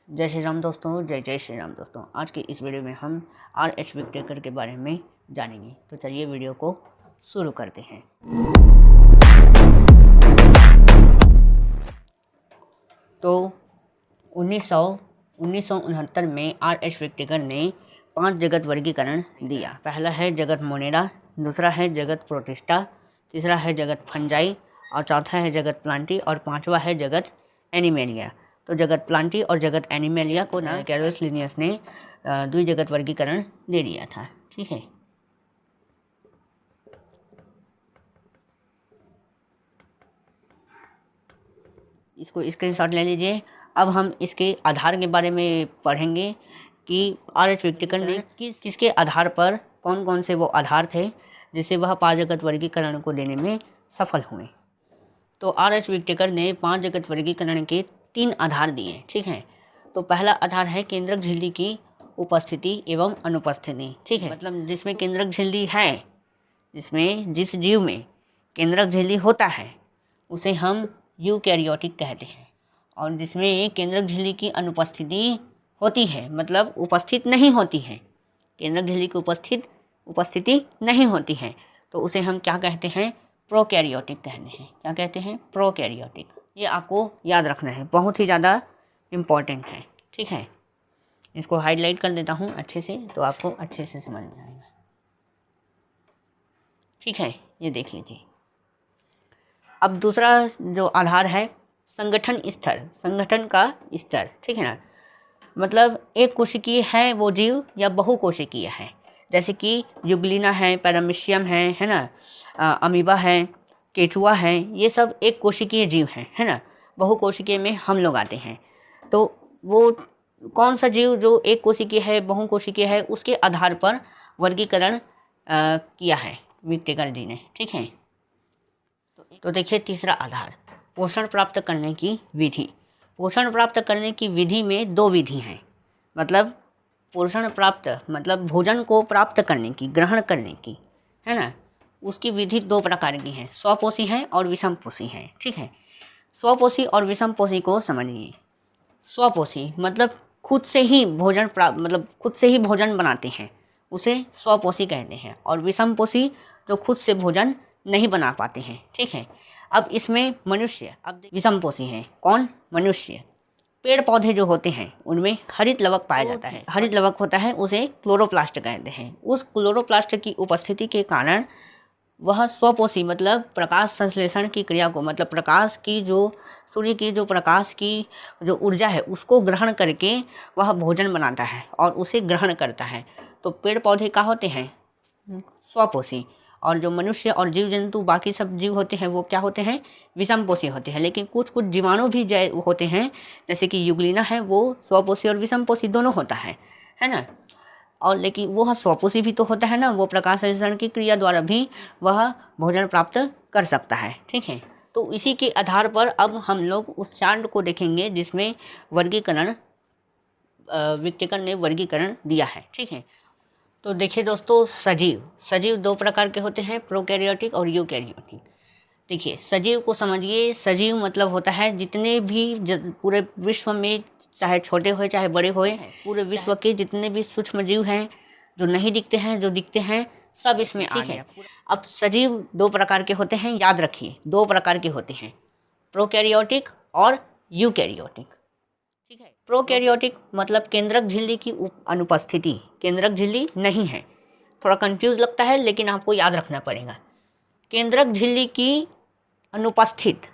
जय श्री राम दोस्तों, जय जय श्री राम दोस्तों। आज की इस वीडियो में हम RH विक्टेकर के बारे में जानेंगे। तो चलिए वीडियो को शुरू करते हैं। तो 1969 में RH विक्टेकर ने 5 जगत वर्गीकरण दिया। पहला है जगत मोनेरा, दूसरा है जगत प्रोटिस्टा, तीसरा है जगत फंजाई और चौथा है जगत प्लांटी और पांचवा है जगत एनिमेलिया। तो जगत प्लांटी और जगत एनिमेलिया को ना कैरोलस लिनियस ने द्विजगत वर्गीकरण दे दिया था। ठीक है, इसको स्क्रीनशॉट ले लीजिए। अब हम इसके आधार के बारे में पढ़ेंगे कि RH विक्टेकर ने किसके आधार पर कौन कौन से वो आधार थे जिससे वह 5 जगत वर्गीकरण को देने में सफल हुए। तो RH विक्टेकर ने 5 जगत वर्गीकरण के 3 आधार दिए। ठीक है, तो पहला आधार है केंद्रक झिल्ली की उपस्थिति एवं अनुपस्थिति। ठीक है, मतलब जिसमें केंद्रक झिल्ली है, जिस जीव में केंद्रक झिल्ली होता है उसे हम यूकैरियोटिक कहते हैं, और जिसमें केंद्रक झिल्ली की अनुपस्थिति होती है, मतलब उपस्थित नहीं होती है, केंद्रक झिल्ली की उपस्थिति नहीं होती है, तो उसे हम क्या कहते हैं? प्रोकैरियोटिक कहते हैं। क्या कहते हैं? प्रोकैरियोटिक। ये आपको याद रखना है, बहुत ही ज़्यादा इम्पॉर्टेंट है। ठीक है, इसको हाईलाइट कर देता हूँ अच्छे से, तो आपको अच्छे से समझ में आएगा। ठीक है, ये देख लीजिए। अब दूसरा जो आधार है संगठन का स्तर। ठीक है ना, मतलब एक कोशिकीय है वो जीव या बहुकोशिकीय है, जैसे कि युग्लिना है, पैरामीशियम है ना, अमीबा है, केचुआ है, ये सब एक कोशिकीय जीव हैं, है ना। बहुकोशिकीय में हम लोग आते हैं। तो वो कौन सा जीव जो एक कोशिकीय है, बहुकोशिकीय है, उसके आधार पर वर्गीकरण किया है विक्टेकर जी ने। ठीक है, तो देखिए तीसरा आधार पोषण प्राप्त करने की विधि। पोषण प्राप्त करने की विधि में 2 विधि हैं। मतलब पोषण प्राप्त मतलब भोजन को प्राप्त करने की, ग्रहण करने की, है ना, उसकी विधि 2 प्रकार की हैं, स्वपोषी हैं और विषमपोषी हैं। ठीक है, स्वपोषी और विषमपोषी को समझिए। स्वपोषी मतलब खुद से ही भोजन बनाते हैं, उसे स्वपोषी कहते हैं, और विषमपोषी जो खुद से भोजन नहीं बना पाते हैं। ठीक है, अब इसमें मनुष्य विषमपोषी हैं। कौन? मनुष्य। पेड़ पौधे जो होते हैं उनमें हरित लवक पाया जाता है, हरित लवक होता है, उसे क्लोरोप्लास्ट कहते हैं। उस क्लोरोप्लास्ट की उपस्थिति के कारण वह स्वपोषी मतलब प्रकाश संश्लेषण की क्रिया को, मतलब प्रकाश की जो सूर्य की जो प्रकाश की जो ऊर्जा है उसको ग्रहण करके वह भोजन बनाता है और उसे ग्रहण करता है। तो पेड़ पौधे क्या होते हैं? स्वपोषी। और जो मनुष्य और जीव जंतु बाकी सब जीव होते हैं वो क्या होते हैं? विषमपोषी होते हैं। लेकिन कुछ जीवाणु भी होते हैं, जैसे कि युग्लिना है, वो स्वपोषी और विषमपोषी दोनों होता है ना। और लेकिन वो स्वपोषी भी तो होता है ना, वो प्रकाश संश्लेषण की क्रिया द्वारा भी वह भोजन प्राप्त कर सकता है। ठीक है, तो इसी के आधार पर अब हम लोग उस चार्ट को देखेंगे जिसमें वर्गीकरण विक्टेकर ने वर्गीकरण दिया है। ठीक है, तो देखिए दोस्तों, सजीव 2 प्रकार के होते हैं, प्रोकैरियोटिक और यूकैरियोटिक। देखिए सजीव को समझिए। सजीव मतलब होता है जितने भी पूरे विश्व में, चाहे छोटे होए चाहे बड़े होए, पूरे विश्व के जितने भी सूक्ष्म जीव हैं, जो नहीं दिखते हैं, जो दिखते हैं, सब इसमें आ गया। अब सजीव 2 प्रकार के होते हैं, याद रखिए, 2 प्रकार के होते हैं, प्रोकैरियोटिक और यूकैरियोटिक। ठीक है, प्रोकैरियोटिक मतलब केंद्रक झिल्ली की अनुपस्थिति, केंद्रक झिल्ली नहीं है। थोड़ा कंफ्यूज लगता है लेकिन आपको याद रखना पड़ेगा। केंद्रक झिल्ली की अनुपस्थित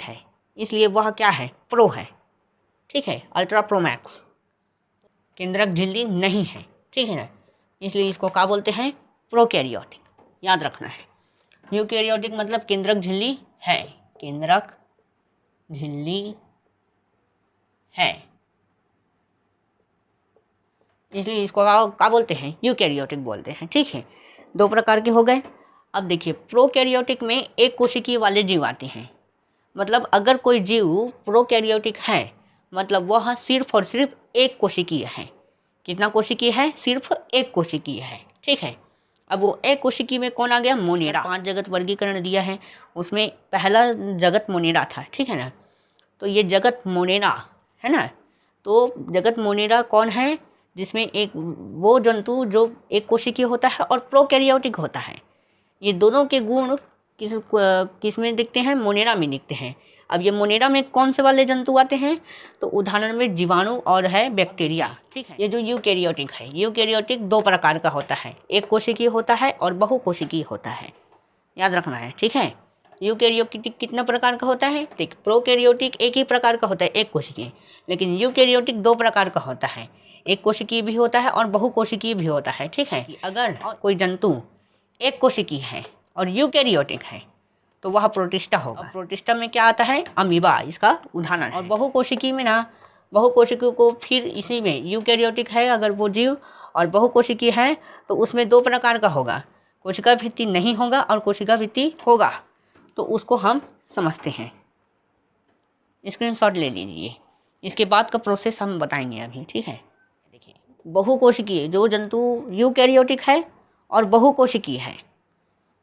है, इसलिए वह क्या है? प्रो है। ठीक है, अल्ट्रा प्रोमैक्स। केंद्रक झिल्ली नहीं है, ठीक है ना, इसलिए इसको क्या बोलते हैं? प्रोकैरियोटिक। याद रखना है। यूकैरियोटिक मतलब केंद्रक झिल्ली है, केंद्रक झिल्ली है, इसलिए इसको क्या बोलते हैं? यूकैरियोटिक बोलते हैं। ठीक है, 2 प्रकार के हो गए। अब देखिए प्रोकैरियोटिक में एक कोशिकीय वाले जीव आते हैं। मतलब अगर कोई जीव प्रोकैरियोटिक है मतलब वह सिर्फ और सिर्फ एक कोशिकीय है। कितना कोशिकीय है? सिर्फ एक कोशिकीय है। ठीक है, अब वो एक कोशिकीय में कौन आ गया? मोनेरा। 5 जगत वर्गीकरण दिया है, उसमें पहला जगत मोनेरा था। ठीक है ना, तो ये जगत मोनेरा है ना। तो जगत मोनेरा कौन है, जिसमें एक वो जंतु जो एक कोशिकीय होता है और प्रोकैरियोटिक होता है। ये दोनों के गुण किस में दिखते हैं, मोनेरा में दिखते हैं। अब ये मोनेरा में कौन से वाले जंतु आते हैं, तो उदाहरण में जीवाणु और है बैक्टीरिया, ठीक है। ये जो यूकैरियोटिक है, यूकैरियोटिक 2 प्रकार का होता है, एक कोशिकीय होता है और बहुकोशिकीय होता है, याद रखना है, ठीक है। यूकैरियोटिक कितना प्रकार का होता है, ठीक। प्रोकैरियोटिक एक ही प्रकार का होता है, एक कोशिकीय, लेकिन यूकैरियोटिक 2 प्रकार का होता है, एक कोशिकीय भी होता है और बहुकोशिकीय भी होता है, ठीक है। अगर कोई जंतु एक कोशिकीय है और यूकैरियोटिक है तो वह प्रोटिस्टा होगा। प्रोटिस्टा में क्या आता है, अमीबा इसका उदाहरण है। और बहुकोशिकीय में ना, बहुकोशिकीय को फिर इसी में यूकैरियोटिक है अगर वो जीव और बहुकोशिकीय है तो उसमें 2 प्रकार का होगा, कोशिका भित्ति नहीं होगा और कोशिका भित्ति होगा, तो उसको हम समझते हैं। स्क्रीनशॉट ले लीजिए, इसके बाद का प्रोसेस हम बताएंगे अभी, ठीक है। देखिए, बहुकोशिकीय जो जंतु यूकैरियोटिक है और बहुकोशिकीय है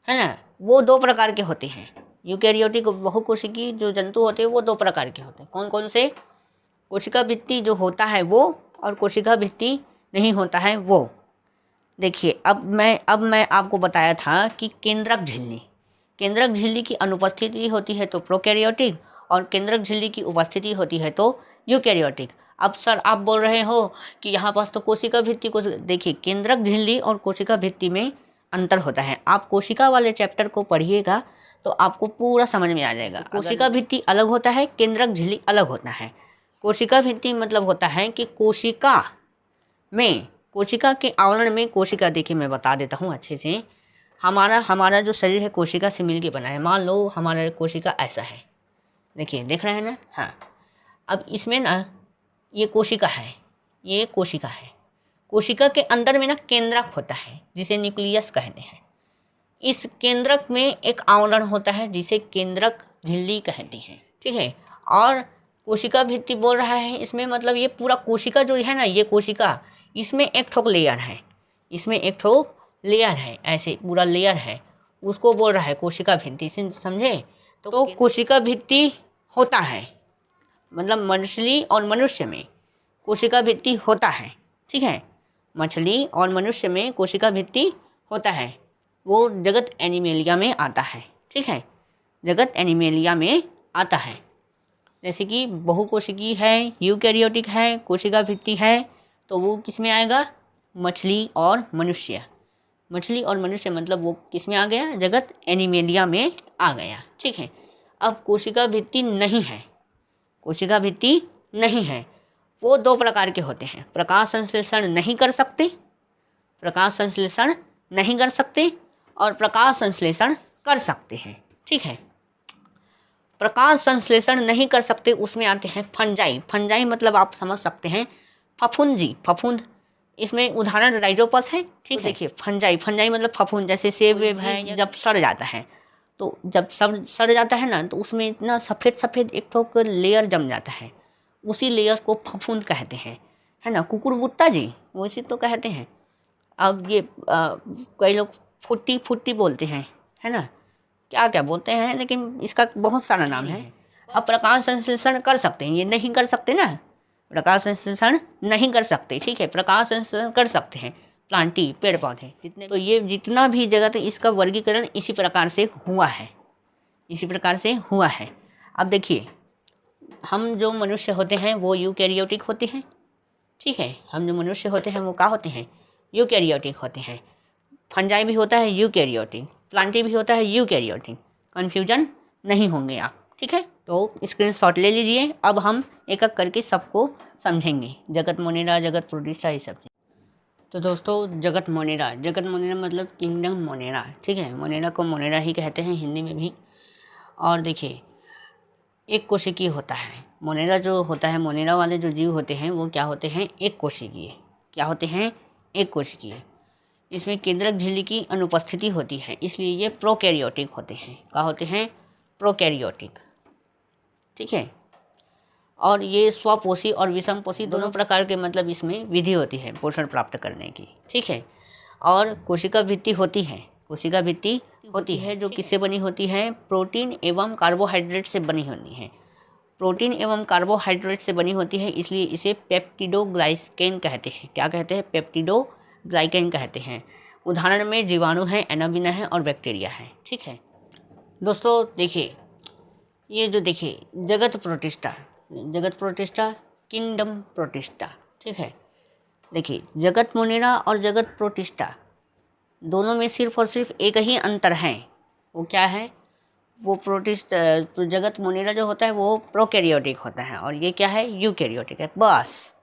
ना, वो 2 प्रकार के होते हैं। यूकैरियोटिक बहुकोशिकीय जो जंतु होते हैं वो 2 प्रकार के होते हैं। कौन कौन से, कोशिका भित्ति जो होता है वो और कोशिका भित्ति नहीं होता है वो। देखिए, अब मैं आपको बताया था कि केंद्रक झिल्ली की अनुपस्थिति होती है तो प्रोकैरियोटिक और केंद्रक झिल्ली की उपस्थिति होती है तो यूकैरियोटिक। अब सर आप बोल रहे हो कि यहाँ पास तो कोशिका भित्ति को, देखिए केंद्रक झिल्ली और कोशिका भित्ति में अंतर होता है। आप कोशिका वाले चैप्टर को पढ़िएगा तो आपको पूरा समझ में आ जाएगा। कोशिका भित्ति अलग होता है, केंद्रक झिल्ली अलग होता है। कोशिका भित्ति मतलब होता है कि कोशिका के आवरण में कोशिका, देखिए मैं बता देता हूँ अच्छे से। हमारा जो शरीर है कोशिका से मिलके बना है। मान लो हमारा कोशिका ऐसा है, देखिए देख रहे हैं ना, हाँ। अब इसमें ना ये कोशिका है, ये कोशिका है। कोशिका के अंदर में ना केंद्रक होता है जिसे न्यूक्लियस कहते हैं। इस केंद्रक में एक आवरण होता है जिसे केंद्रक झिल्ली कहते हैं, ठीक है। और कोशिका भित्ति बोल रहा है इसमें, मतलब ये पूरा कोशिका जो है ना, ये कोशिका, इसमें एक ठोक लेयर है, ऐसे पूरा लेयर है, उसको बोल रहा है कोशिका भित्ति, समझे। तो कोशिका भित्ति होता है, मतलब मछली और मनुष्य में कोशिका भित्ति होता है, ठीक है। मछली और मनुष्य में कोशिका भित्ति होता है, वो जगत एनिमेलिया में आता है, ठीक है। जगत एनिमेलिया में आता है। जैसे कि बहुकोशिकीय है, यूकैरियोटिक है, कोशिका भित्ति है, तो वो किस में आएगा, मछली और मनुष्य मतलब वो किस में आ गया, जगत एनिमेलिया में आ गया, ठीक है। अब कोशिका भित्ति नहीं है, वो 2 प्रकार के होते हैं। प्रकाश संश्लेषण नहीं कर सकते और प्रकाश संश्लेषण कर सकते हैं, ठीक है। प्रकाश संश्लेषण नहीं कर सकते उसमें आते हैं फंजाई मतलब आप समझ सकते हैं फफूंद, इसमें उदाहरण राइजोपस है, ठीक है। देखिए फंजाई मतलब फफूंद, जैसे सेब वेब है, जब सड़ जाता है तो जब सड़ जाता है ना, तो उसमें इतना सफ़ेद एक ठोक लेयर जम जाता है, उसी लेयर को फफूंद कहते हैं, है ना। कुकुरबुट्टा जी वैसे तो कहते हैं। अब ये कई लोग फुट्टी बोलते हैं, है ना, क्या बोलते हैं, लेकिन इसका बहुत सारा नाम है। अब प्रकाश संश्लेषण कर सकते हैं, ये नहीं कर सकते ना, प्रकाश संश्लेषण नहीं कर सकते, ठीक है। प्रकाश संश्लेषण कर सकते हैं प्लांटी, पेड़ पौधे जितने, तो ये जितना भी जगत है इसका वर्गीकरण इसी प्रकार से हुआ है। अब देखिए, हम जो मनुष्य होते हैं वो यूकैरियोटिक होते हैं, ठीक है। हम जो मनुष्य होते हैं वो क्या होते हैं, यूकैरियोटिक होते हैं। फंजाई भी होता है यूकैरियोटिक, प्लांटी भी होता है यूकैरियोटिक, कन्फ्यूजन नहीं होंगे आप, ठीक है। तो स्क्रीनशॉट ले लीजिए। अब हम एक एक करके सबको समझेंगे, जगत मोनेरा, जगत प्रोटिस्टा, ये सब। तो दोस्तों, जगत मोनेरा मतलब किंगडम मोनेरा, ठीक है। मोनेरा को मोनेरा ही कहते हैं हिंदी में भी। और देखिए, एक कोशिकीय होता है मोनेरा जो होता है। मोनेरा वाले जो जीव होते हैं वो क्या होते हैं, एक कोशिकीय। इसमें केंद्रक झिल्ली की अनुपस्थिति होती है, इसलिए ये प्रोकैरियोटिक होते हैं। क्या होते हैं, प्रोकैरियोटिक, ठीक है। और ये स्वपोषी और विषमपोषी दोनों प्रकार के, मतलब इसमें विधि होती है पोषण प्राप्त करने की, ठीक है। और कोशिका भित्ति होती है जो किससे बनी होती है, प्रोटीन एवं कार्बोहाइड्रेट से बनी होती है। प्रोटीन एवं कार्बोहाइड्रेट से बनी होती है, इसलिए इसे पेप्टिडोग्लाइकेन कहते हैं। क्या कहते हैं? पेप्टिडोग्लाइकेन कहते हैं। उदाहरण में जीवाणु हैं, एनाबिना है और बैक्टीरिया है। ठीक है दोस्तों, देखिए ये जो देखिए जगत प्रोटिस्टा, किंगडम प्रोटिस्टा। ठीक है, देखिए जगत मोनेरा और जगत प्रोटिस्टा दोनों में सिर्फ और सिर्फ एक ही अंतर है। वो क्या है? वो तो जगत मोनेरा जो होता है वो प्रोकैरियोटिक होता है और ये क्या है? यूकैरियोटिक है। बस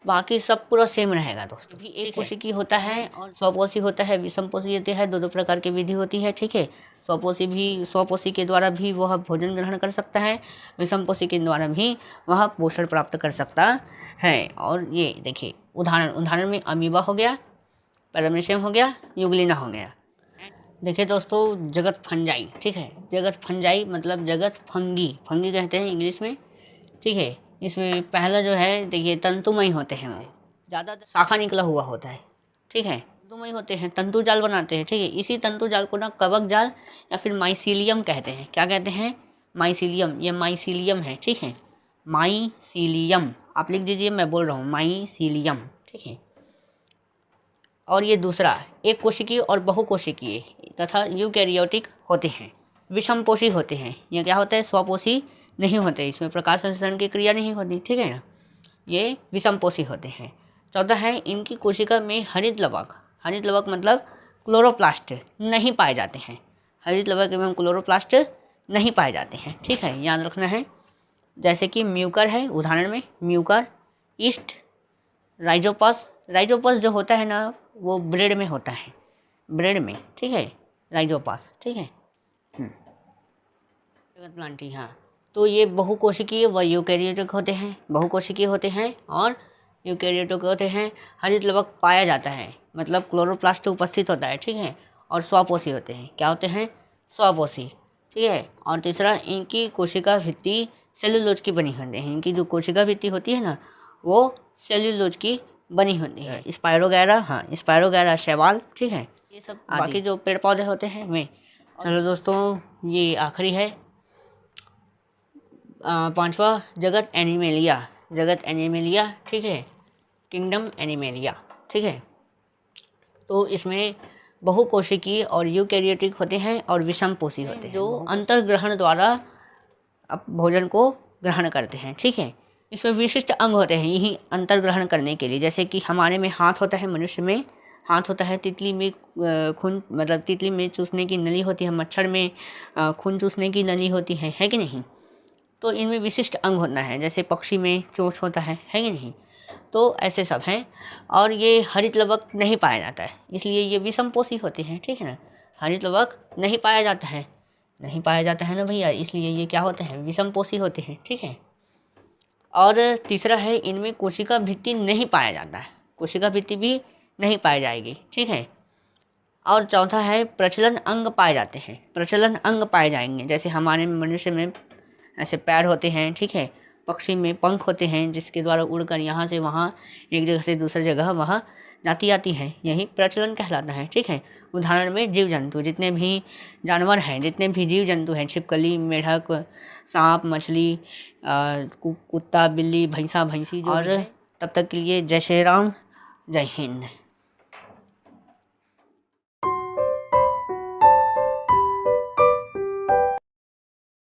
बाकी सब पूरा सेम रहेगा दोस्तों। भी एक कोशिकी होता है और स्वपोषी होता है, विषमपोषी होती है। दो प्रकार की विधि होती है। ठीक है, स्वपोषी के द्वारा भी वह भोजन ग्रहण कर सकता है, विषमपोषी के द्वारा भी वह पोषण प्राप्त कर सकता है। और ये देखिए उदाहरण में अमीबा हो गया, पैरामीशियम हो गया, यूग्लिना हो गया। देखिए दोस्तों जगत फंजाई। ठीक है, जगत फंजाई मतलब जगत फंगी कहते हैं इंग्लिश में। ठीक है, इसमें पहला जो है देखिए तंतुमय होते हैं, वो ज़्यादा शाखा निकला हुआ होता है। ठीक है, तंतुमय होते हैं, तंतु जाल बनाते हैं। ठीक है, इसी तंतु जाल को ना कवक जाल या फिर माइसीलियम कहते हैं। क्या कहते हैं? माइसीलियम। ये माइसीलियम है। ठीक है, माइसीलियम आप लिख दीजिए, मैं बोल रहा हूँ माइसीलियम। ठीक है, और ये दूसरा एक कोशिकीय और बहुकोशिकीय तथा यूकैरियोटिक होते हैं, विषमपोषी होते हैं। ये क्या होता है? स्वपोषी नहीं होते, इसमें प्रकाश संश्लेषण की क्रिया नहीं होती। ठीक है ना, ये विषमपोषी होते हैं। चौथा है इनकी कोशिका में हरित लवक मतलब क्लोरोप्लास्ट नहीं पाए जाते हैं। हरित लवक एवं क्लोरोप्लास्ट नहीं पाए जाते हैं। ठीक है, याद रखना है। जैसे कि म्यूकर है, उदाहरण में म्यूकर, ईस्ट, राइजोपस जो होता है ना वो ब्रेड में होता है, ब्रेड में। ठीक है, राइजोपस। ठीक है, जगत प्लांटी। हाँ, तो ये बहुकोशिकीय व यूकैरियोटिक होते हैं, बहुकोशिकीय होते हैं और यूकैरियोटिक होते हैं। हरित लवक पाया जाता है मतलब क्लोरोप्लास्ट उपस्थित होता है। ठीक है, और स्वपोषी होते हैं। क्या होते हैं? स्वपोषी। ठीक है, और तीसरा इनकी कोशिका भित्ति सेल्यूलोज की बनी होती है। इनकी जो कोशिका भित्ति होती है ना वो सेल्यूलोज की बनी होती है। स्पायरोगैरा शैवाल। ठीक है, ये सब बाकी जो पेड़ पौधे होते हैं वे। चलो दोस्तों, ये आखिरी है पांचवा, जगत एनिमेलिया। ठीक है, किंगडम एनिमेलिया। ठीक है, तो इसमें बहुकोशिकीय और यूकैरियोटिक होते हैं और विषमपोषी होते हैं, जो अंतर्ग्रहण द्वारा अब भोजन को ग्रहण करते हैं। ठीक है, इसमें विशिष्ट अंग होते हैं यही अंतर्ग्रहण करने के लिए। जैसे कि हमारे में हाथ होता है, मनुष्य में हाथ होता है, तितली में खून मतलब तितली में चूसने की नली होती है, मच्छर में खून चूसने की नली होती है कि नहीं? तो इनमें विशिष्ट अंग होता है। जैसे पक्षी में चोंच होता है कि नहीं? तो ऐसे सब हैं। और ये हरित लवक नहीं पाया जाता है, इसलिए ये विषमपोषी होते हैं। ठीक है ना, हरित लवक नहीं पाया जाता है ना भैया, इसलिए ये क्या होते हैं? विषमपोषी होते हैं। ठीक है, और तीसरा है इनमें कोशिका भित्ति नहीं पाया जाता है, कोशिका भित्ति भी नहीं पाई जाएगी। ठीक है, और चौथा है प्रचलन अंग पाए जाते हैं, प्रचलन अंग पाए जाएंगे। जैसे हमारे मनुष्य में ऐसे पैर होते हैं। ठीक है, पक्षी में पंख होते हैं जिसके द्वारा उड़कर यहाँ से वहाँ, एक जगह से दूसरी जगह वहाँ जाती आती हैं, यही प्रचलन कहलाता है। ठीक है, उदाहरण में जीव जंतु, जितने भी जानवर हैं, जितने भी जीव जंतु हैं, छिपकली, मेढक, सांप, मछली, कुत्ता, बिल्ली, भैंसा, भैंसी, और तब तक के लिए जय श्री राम, जय हिंद।